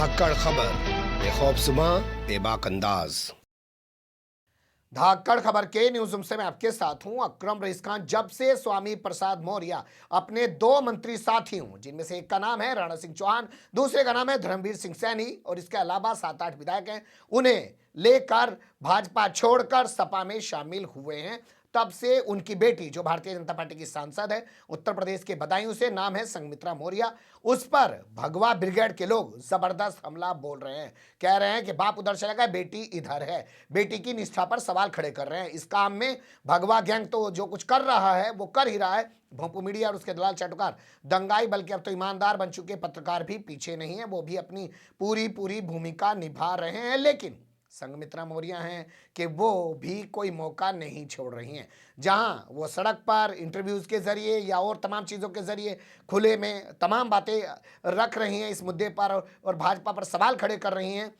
धाकड़ खबर, बेखौफसुमा बेबाक अंदाज। धाकड़ खबर के न्यूज रूम से मैं आपके साथ हूं अकरम रईस खान। जब से स्वामी प्रसाद मौर्य अपने दो मंत्री साथियों, जिनमें से एक का नाम है राणा सिंह चौहान, दूसरे का नाम है धर्मवीर सिंह सैनी और इसके अलावा 7-8 विधायक हैं, उन्हें लेकर भाजपा छोड़कर सपा में शामिल हुए हैं, तब से उनकी बेटी जो भारतीय जनता पार्टी की सांसद है उत्तर प्रदेश के बदायूं से, नाम है संघमित्रा मौर्य, उस पर भगवा ब्रिगेड के लोग जबरदस्त हमला बोल रहे हैं। कह रहे हैं कि बाप उधर चला गया, बेटी इधर है, बेटी की निष्ठा पर सवाल खड़े कर रहे हैं। इस काम में भगवा गैंग तो जो कुछ कर रहा है वो कर ही रहा है। भोंपू मीडिया और उसके दलाल चाटुकार दंगाई, बल्कि अब तो ईमानदार बन चुके पत्रकार भी पीछे नहीं है, वो भी अपनी पूरी भूमिका निभा रहे हैं। लेकिन संघमित्रा मौर्य हैं कि वो भी कोई मौका नहीं छोड़ रही हैं। जहां वो सड़क पर इंटरव्यूज के जरिए या और तमाम चीज़ों के जरिए खुले में तमाम बातें रख रही हैं इस मुद्दे पर और भाजपा पर सवाल खड़े कर रही हैं,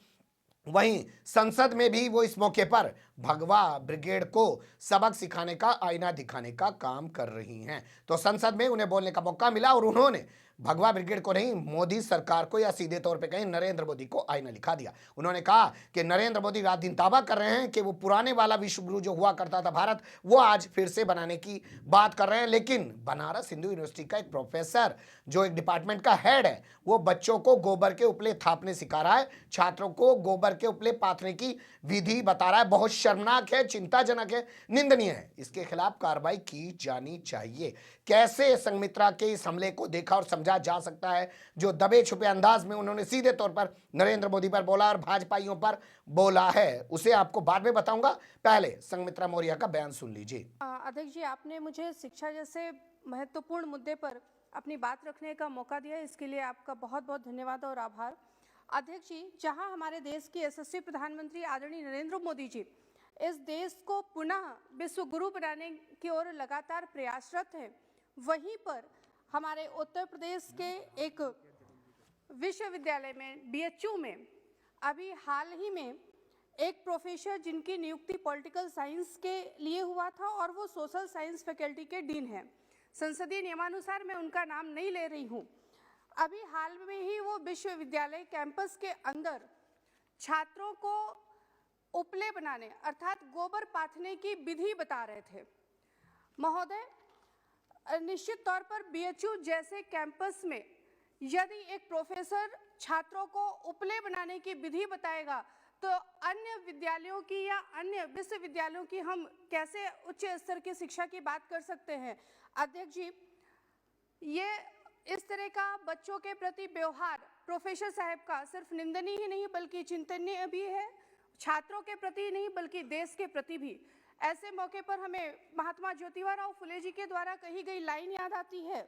वहीं संसद में भी वो इस मौके पर भगवा ब्रिगेड को सबक सिखाने का, आईना दिखाने का काम कर रही हैं। तो संसद में उन्हें बोलने का मौका मिला और उन्होंने भगवा ब्रिगेड को नहीं, मोदी सरकार को या सीधे तौर पे कहीं नरेंद्र मोदी को आईना दिखा दिया। उन्होंने कहा कि नरेंद्र मोदी रात दिन दावा कर रहे हैं कि वो पुराने वाला विश्व गुरु जो हुआ करता था भारत, वो आज फिर से बनाने की बात कर रहे हैं। लेकिन बनारस हिंदू यूनिवर्सिटी का एक प्रोफेसर जो एक डिपार्टमेंट का हेड है, वो बच्चों को गोबर के उपले थापने सिखा रहा है, छात्रों को गोबर के उपले पाथने की विधि बता रहा है। बहुत शर्मनाक है, चिंताजनक है, निंदनीय है। इसके खिलाफ कार्रवाई की जानी चाहिए। कैसे संघमित्रा के इस हमले को देखा और समझा जा सकता है, जो दबे छुपे अंदाज में उन्होंने सीधे तौर पर नरेंद्र मोदी पर बोला और भाजपाइयों पर बोला है, उसे आपको बाद में बताऊंगा। पहले संघमित्रा मौर्य का बयान सुन लीजिए। अध्यक्ष जी, आपने मुझे शिक्षा जैसे महत्वपूर्ण मुद्दे पर अपनी बात रखने का मौका दिया, इसके लिए आपका बहुत बहुत धन्यवाद और आभार। अध्यक्ष जी, जहां हमारे देश के यशस्वी प्रधानमंत्री आदरणीय नरेंद्र मोदी जी इस देश को पुनः विश्व गुरु बनाने की ओर लगातार प्रयासरत हैं, वहीं पर हमारे उत्तर प्रदेश के एक विश्वविद्यालय में बीएचयू में अभी हाल ही में एक प्रोफेसर जिनकी नियुक्ति पॉलिटिकल साइंस के लिए हुआ था और वो सोशल साइंस फैकल्टी के डीन हैं। संसदीय नियमानुसार मैं उनका नाम नहीं ले रही हूँ। अभी हाल में ही वो विश्वविद्यालय कैंपस के अंदर छात्रों को उपले बनाने अर्थात गोबर पाथने की विधि बता रहे थे। महोदय, निश्चित तौर पर बीएचयू जैसे कैंपस में यदि एक प्रोफेसर छात्रों को उपले बनाने की विधि बताएगा तो अन्य विद्यालयों की या अन्य विश्वविद्यालयों की हम कैसे उच्च स्तर की शिक्षा की बात कर सकते हैं। अध्यक्ष जी, ये इस तरह का बच्चों के प्रति व्यवहार प्रोफेसर साहब का सिर्फ निंदनीय ही नहीं बल्कि चिंतनीय भी है, छात्रों के प्रति नहीं बल्कि देश के प्रति भी। ऐसे मौके पर हमें महात्मा ज्योतिबा फुले जी के द्वारा कही गई लाइन याद आती है,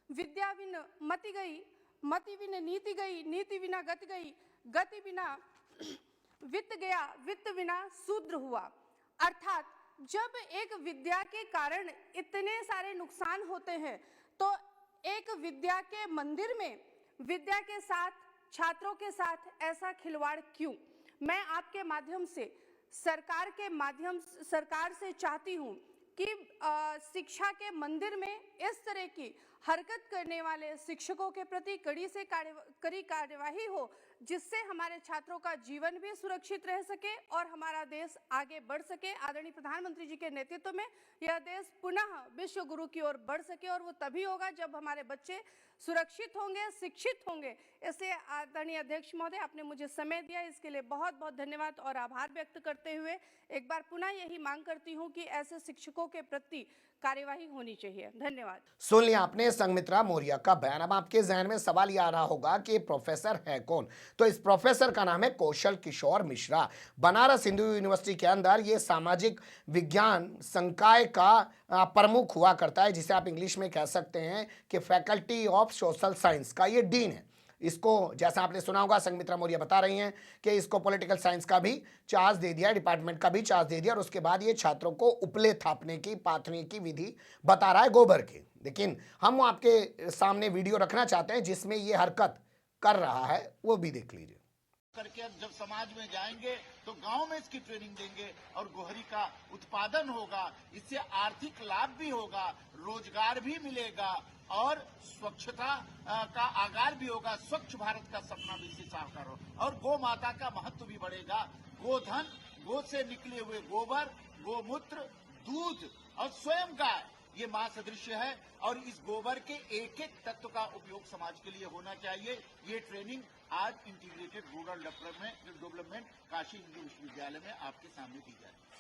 विद्या बिन मति गई, मति बिन नीति गई, नीति बिना गति गई, गति बिना वित्त गया, वित्त बिना शूद्र हुआ। अर्थात जब एक विद्या के कारण इतने सारे नुकसान होते हैं तो एक विद्या के मंदिर में विद्या के साथ, छात्रों के साथ ऐसा खिलवाड़ क्यों? मैं आपके माध्यम से सरकार से चाहती हूं कि शिक्षा के मंदिर में इस तरह की हरकत करने वाले शिक्षकों के प्रति कड़ी कार्यवाही हो, जिससे हमारे छात्रों का जीवन भी सुरक्षित रह सके और हमारा देश आगे बढ़ सके। आदरणीय प्रधानमंत्री जी के नेतृत्व में यह देश पुनः विश्व गुरु की ओर बढ़ सके और वो तभी होगा जब हमारे बच्चे सुरक्षित होंगे, शिक्षित होंगे। इसलिए आदरणीय अध्यक्ष महोदय, आपने मुझे समय दिया, इसके लिए बहुत बहुत धन्यवाद और आभार व्यक्त करते हुए एक बार पुनः यही मांग करती हूँ कि ऐसे शिक्षकों के प्रति कार्यवाही होनी चाहिए। धन्यवाद। सुन लिया आपने संघमित्रा मौर्य का बयान। अब आपके जहन में सवाल ये आ रहा होगा कि प्रोफेसर है कौन? तो इस प्रोफेसर का नाम है कौशल किशोर मिश्रा। बनारस हिंदू यूनिवर्सिटी के अंदर ये सामाजिक विज्ञान संकाय का प्रमुख हुआ करता है, जिसे आप इंग्लिश में कह सकते हैं कि फैकल्टी ऑफ सोशल साइंस का ये डीन है। इसको, जैसा आपने सुना होगा, संघमित्रा मौर्य बता रही हैं कि इसको पॉलिटिकल साइंस का भी चार्ज दे दिया, डिपार्टमेंट का भी चार्ज दे दिया और उसके बाद ये छात्रों को उपले थापने की, पाथने की विधि बता रहा है गोबर की। लेकिन हम आपके सामने वीडियो रखना चाहते हैं जिसमें ये हरकत कर रहा है, वो भी देख लीजिए। करके जब समाज में जाएंगे तो गांव में इसकी ट्रेनिंग देंगे और गोहरी का उत्पादन होगा, इससे आर्थिक लाभ भी होगा, रोजगार भी मिलेगा और स्वच्छता का आगार भी होगा, स्वच्छ भारत का सपना भी इससे साकार हो, और गौ माता का महत्व भी बढ़ेगा। गोधन, गो से निकले हुए गोबर, गोमूत्र, दूध और स्वयं गाय, ये मां सदृश्य है, और इस गोबर के एक एक तत्व का उपयोग समाज के लिए होना चाहिए। ये ट्रेनिंग आज integrated rural development Kashi Hindu विश्वविद्यालय में आपके सामने दी जा रही है।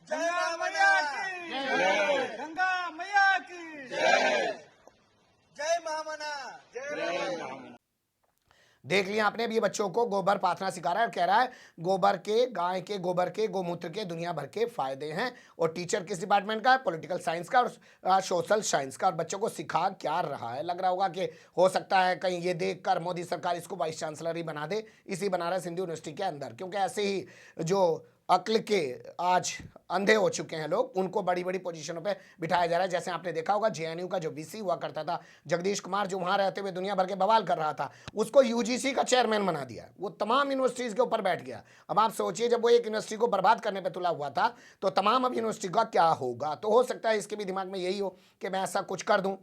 गंगा मैया की गंगा मैया की जय महामना जय। देख लिया आपने। अब ये बच्चों को गोबर पाथना सिखा रहा है और कह रहा है गोबर के, गाय के गोबर के, गोमूत्र के दुनिया भर के फायदे हैं। और टीचर किस डिपार्टमेंट का है? पॉलिटिकल साइंस का और सोशल साइंस का। और बच्चों को सिखा क्या रहा है? लग रहा होगा कि हो सकता है कहीं ये देखकर मोदी सरकार इसको वाइस चांसलर ही बना दे इसी बनारस हिंदू यूनिवर्सिटी के अंदर, क्योंकि ऐसे ही जो अक्ल के आज अंधे हो चुके हैं लोग, उनको बड़ी बड़ी पोजीशनों पे बिठाया जा रहा है। जैसे आपने देखा होगा जेएनयू का जो वीसी हुआ करता था जगदीश कुमार, जो वहां रहते हुए दुनिया भर के बवाल कर रहा था, उसको यूजीसी का चेयरमैन बना दिया। वो तमाम यूनिवर्सिटीज के ऊपर बैठ गया। अब आप सोचिए, जब वो एक यूनिवर्सिटी को बर्बाद करने पर तुला हुआ था तो तमाम अब यूनिवर्सिटी का क्या होगा। तो हो सकता है इसके भी दिमाग में यही हो कि मैं ऐसा कुछ कर दूं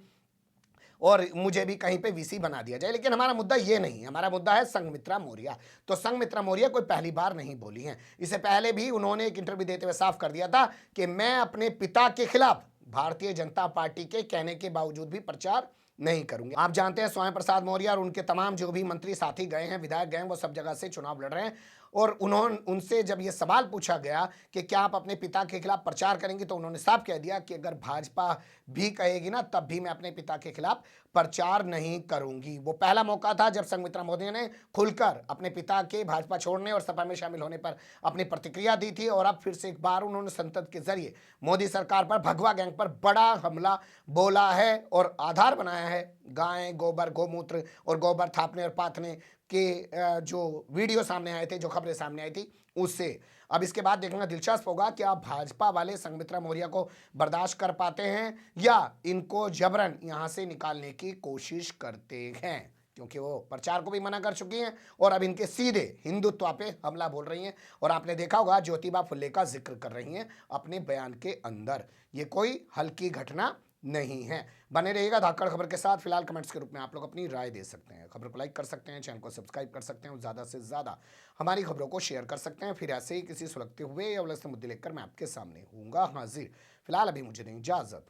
और मुझे भी कहीं पे वीसी बना दिया जाए। लेकिन हमारा मुद्दा ये नहीं है, हमारा मुद्दा है संघमित्रा मौर्य। तो संघमित्रा मौर्य कोई पहली बार नहीं बोली हैं। इससे पहले भी उन्होंने एक इंटरव्यू देते हुए साफ कर दिया था कि मैं अपने पिता के खिलाफ भारतीय जनता पार्टी के कहने के बावजूद भी प्रचार नहीं करूंगी। आप जानते हैं स्वामी प्रसाद मौर्य और उनके तमाम जो भी मंत्री साथी गए हैं, विधायक गए हैं, वो सब जगह से चुनाव लड़ रहे हैं। और उनसे जब ये सवाल पूछा गया कि क्या आप अपने पिता के खिलाफ प्रचार करेंगे, तो उन्होंने साफ कह दिया कि अगर भाजपा भी कहेगी ना तब भी मैं अपने पिता के खिलाफ प्रचार नहीं करूंगी। वो पहला मौका था जब संघमित्रा मौर्य ने खुलकर अपने पिता के भाजपा छोड़ने और सपा में शामिल होने पर अपनी प्रतिक्रिया दी थी। और अब फिर से एक बार उन्होंने संसद के जरिए मोदी सरकार पर, भगवा गैंग पर बड़ा हमला बोला है और आधार बनाया है गाय, गोबर, गोमूत्र और गोबर थापने और पाथने के जो वीडियो सामने आए थे, जो खबरें सामने आई थी उससे। अब इसके बाद देखना दिलचस्प होगा कि आप भाजपा वाले संघमित्रा मौर्य को बर्दाश्त कर पाते हैं या इनको जबरन यहां से निकालने की कोशिश करते हैं, क्योंकि वो प्रचार को भी मना कर चुकी हैं और अब इनके सीधे हिंदुत्व पे हमला बोल रही हैं। और आपने देखा होगा ज्योतिबा फुले का जिक्र कर रही हैं अपने बयान के अंदर। ये कोई हल्की घटना नहीं है। बने रहिएगा धाकड़ खबर के साथ। फिलहाल कमेंट्स के रूप में आप लोग अपनी राय दे सकते हैं, खबर को लाइक कर सकते हैं, चैनल को सब्सक्राइब कर सकते हैं और ज़्यादा से ज़्यादा हमारी खबरों को शेयर कर सकते हैं। फिर ऐसे ही किसी सुलगते हुए या उलझते मुद्दे लेकर मैं आपके सामने होऊंगा हाजिर। फिलहाल अभी मुझे नहीं इजाज़त।